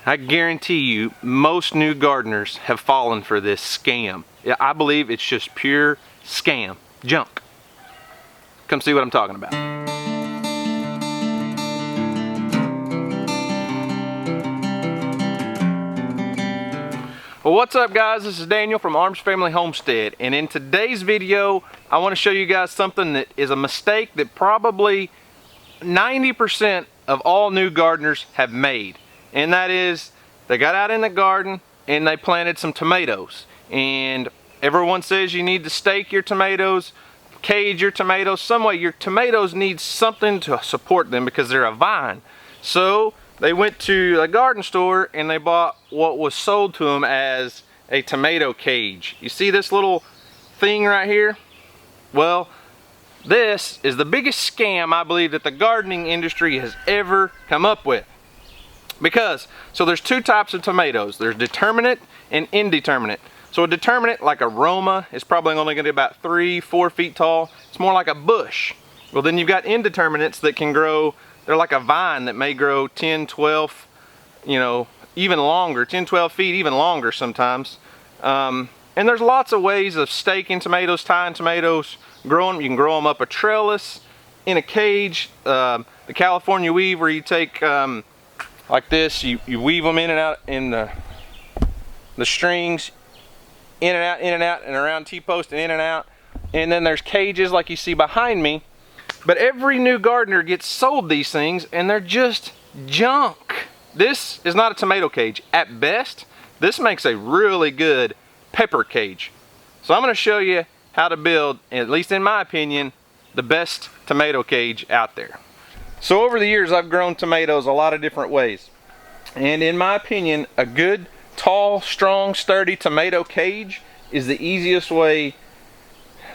I guarantee you most new gardeners have fallen for this scam. Yeah, I believe it's just pure scam, junk. Come see what I'm talking about. Well, what's up guys? This is Daniel from Arms Family Homestead, and in today's video I want to show you guys something that is a mistake that probably 90% of all new gardeners have made. And that is, they got out in the garden and they planted some tomatoes. And everyone says you need to stake your tomatoes, cage your tomatoes, some way. Your tomatoes need something to support them because they're a vine. So they went to a garden store and they bought what was sold to them as a tomato cage. You see this little thing right here? Well, this is the biggest scam I believe that the gardening industry has ever come up with. Because, so there's two types of tomatoes. There's determinate and indeterminate. So a determinate, like a Roma, is probably only going to be about 3-4 feet tall. It's more like a bush. Well, then you've got indeterminates that can grow, they're like a vine that may grow 10, 12, you know, even longer, 10, 12 feet, even longer sometimes. And there's lots of ways of staking tomatoes, tying tomatoes, growing them. You can grow them up a trellis, in a cage, the California weave, where you take like this, you weave them in and out in the strings, in and out, and around T-post and in and out. And then there's cages like you see behind me. But every new gardener gets sold these things and they're just junk. This is not a tomato cage. At best, this makes a really good pepper cage. So I'm going to show you how to build, at least in my opinion, the best tomato cage out there. So over the years I've grown tomatoes a lot of different ways. And in my opinion, a good, tall, strong, sturdy tomato cage is the easiest way,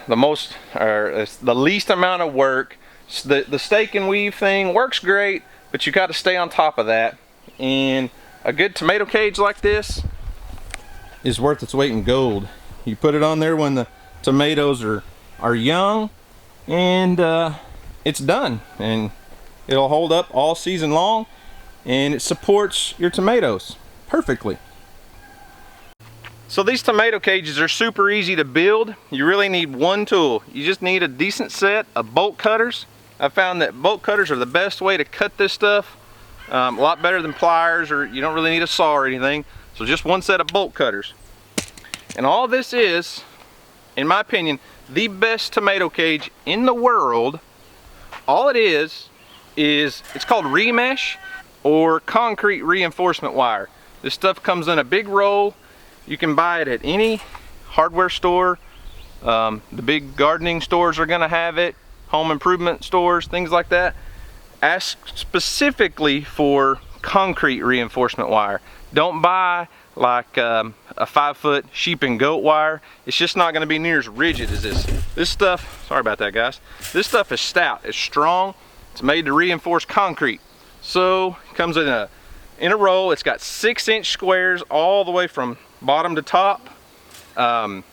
the least amount of work. The stake and weave thing works great, but you got to stay on top of that. And a good tomato cage like this is worth its weight in gold. You put it on there when the tomatoes are young, and it's done. And it'll hold up all season long, and it supports your tomatoes perfectly. So these tomato cages are super easy to build. You really need one tool. You just need a decent set of bolt cutters. I found that bolt cutters are the best way to cut this stuff. A lot better than pliers, or you don't really need a saw or anything. So just one set of bolt cutters. And all this is, in my opinion, the best tomato cage in the world. All it is it's called remesh or concrete reinforcement wire. This stuff comes in a big roll. You can buy it at any hardware store. The big gardening stores are going to have it, home improvement stores, things like that. Ask specifically for concrete reinforcement wire. Don't buy like a 5-foot sheep and goat wire. It's just not going to be near as rigid as this. This stuff, sorry about that guys, this stuff is stout, it's strong, it's made to reinforce concrete. So it comes in a roll. It's got 6-inch squares all the way from bottom to top. And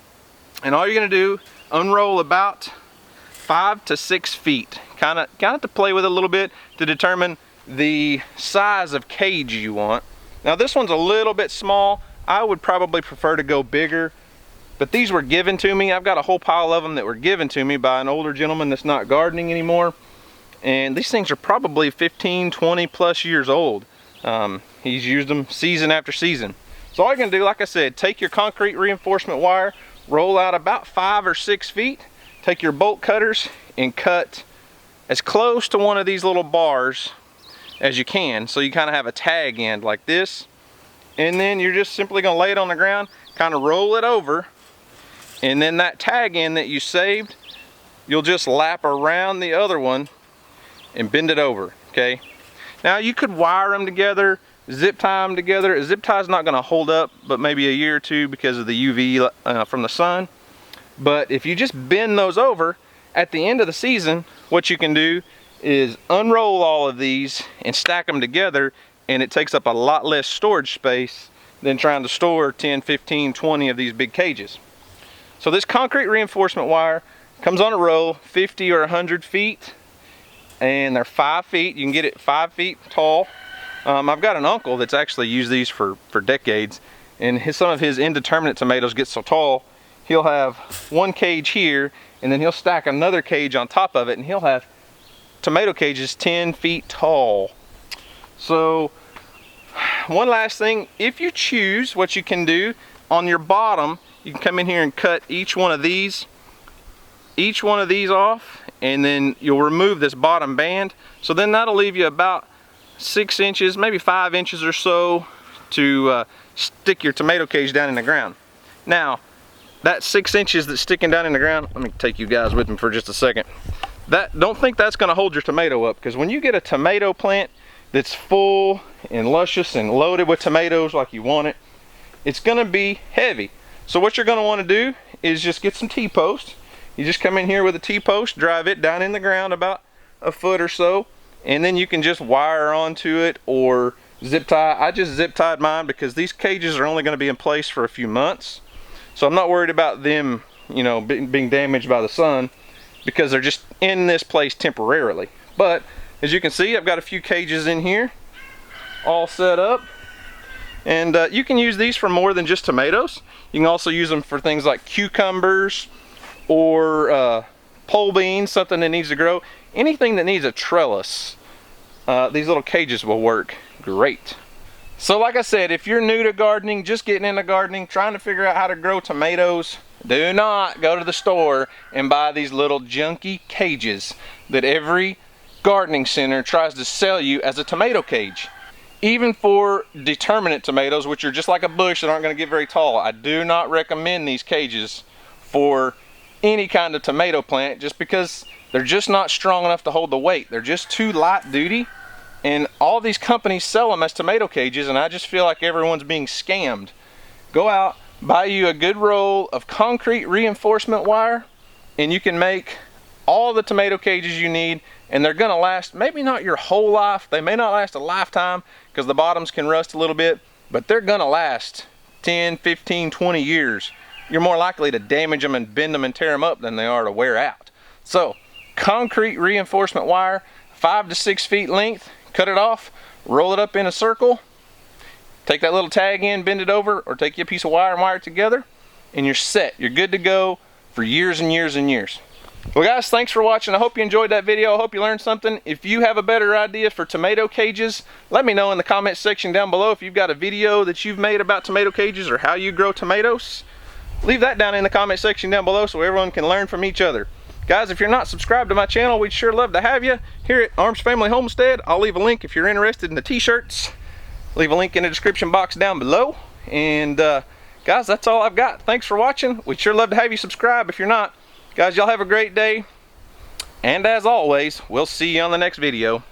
all you're going to do, unroll about 5 to 6 feet. Kind of to play with it a little bit to determine the size of cage you want. Now this one's a little bit small. I would probably prefer to go bigger, but these were given to me. I've got a whole pile of them that were given to me by an older gentleman that's not gardening anymore. And these things are probably 15, 20 plus years old. He's used them season after season. So all you're gonna do, like I said, take your concrete reinforcement wire, roll out about 5 or 6 feet, take your bolt cutters and cut as close to one of these little bars as you can, so you kind of have a tag end like this. And then you're just simply gonna lay it on the ground, kind of roll it over, and then that tag end that you saved, you'll just lap around the other one and bend it over, okay? Now you could wire them together, zip tie them together. A zip tie is not gonna hold up but maybe a year or two because of the UV from the sun. But if you just bend those over, at the end of the season, what you can do is unroll all of these and stack them together, and it takes up a lot less storage space than trying to store 10, 15, 20 of these big cages. So this concrete reinforcement wire comes on a roll, 50 or 100 feet, and they're 5 feet. You can get it 5 feet tall. I've got an uncle that's actually used these for decades, and some of his indeterminate tomatoes get so tall, he'll have one cage here, and then he'll stack another cage on top of it, and he'll have tomato cages 10 feet tall. So one last thing, if you choose, what you can do on your bottom, you can come in here and cut each one of these off, and then you'll remove this bottom band. So then that'll leave you about 6 inches, maybe 5 inches or so to stick your tomato cage down in the ground. Now, that 6 inches that's sticking down in the ground, let me take you guys with me for just a second. Don't think that's gonna hold your tomato up, because when you get a tomato plant that's full and luscious and loaded with tomatoes like you want it, it's gonna be heavy. So what you're gonna wanna do is just get some T-posts. You just come in here with a T-post, drive it down in the ground about a foot or so, and then you can just wire onto it or zip tie. I just zip tied mine because these cages are only gonna be in place for a few months. So I'm not worried about them, you know, being damaged by the sun, because they're just in this place temporarily. But as you can see, I've got a few cages in here all set up, and you can use these for more than just tomatoes. You can also use them for things like cucumbers or pole beans, something that needs to grow. Anything that needs a trellis, these little cages will work great. So like I said, if you're new to gardening, just getting into gardening, trying to figure out how to grow tomatoes, do not go to the store and buy these little junky cages that every gardening center tries to sell you as a tomato cage. Even for determinate tomatoes, which are just like a bush that aren't going to get very tall, I do not recommend these cages for any kind of tomato plant, just because they're just not strong enough to hold the weight. They're just too light duty, and all these companies sell them as tomato cages, and I just feel like everyone's being scammed. Go out, buy you a good roll of concrete reinforcement wire, and you can make all the tomato cages you need, and they're gonna last maybe not your whole life. They may not last a lifetime because the bottoms can rust a little bit, but they're gonna last 10, 15, 20 years. You're more likely to damage them and bend them and tear them up than they are to wear out. So concrete reinforcement wire, 5 to 6 feet length, cut it off, roll it up in a circle, take that little tag in, bend it over, or take you a piece of wire and wire it together, and you're set. You're good to go for years and years and years. Well guys, thanks for watching. I hope you enjoyed that video. I hope you learned something. If you have a better idea for tomato cages, let me know in the comment section down below. If you've got a video that you've made about tomato cages or how you grow tomatoes, leave that down in the comment section down below so everyone can learn from each other. Guys, if you're not subscribed to my channel, we'd sure love to have you here at Arms Family Homestead. I'll leave a link if you're interested in the t-shirts. Leave a link in the description box down below. And guys, that's all I've got. Thanks for watching. We'd sure love to have you subscribe if you're not. Guys, y'all have a great day. And as always, we'll see you on the next video.